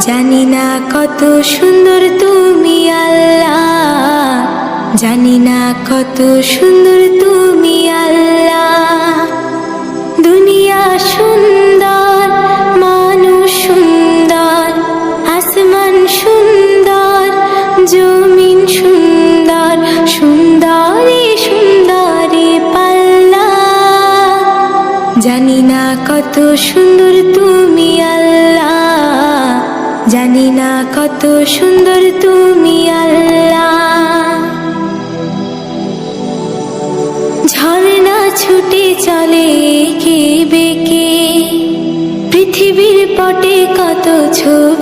জানি না কত সুন্দর তুমি আল্লাহ, জানি না কত সুন্দর তুমি আল্লাহ। দুনিয়া সুন্দর, মানুষ সুন্দর, আসমান সুন্দর, জমিন সুন্দর, সুন্দরী সুন্দরী পাল্লা। জানি না কত সুন্দর তুমি আল্লাহ, জানি না কত সুন্দর তুমি আল্লাহ। ঝর্ণা ছুটে চলে এঁকে বেঁকে, পৃথিবীর পটে কত ছবি।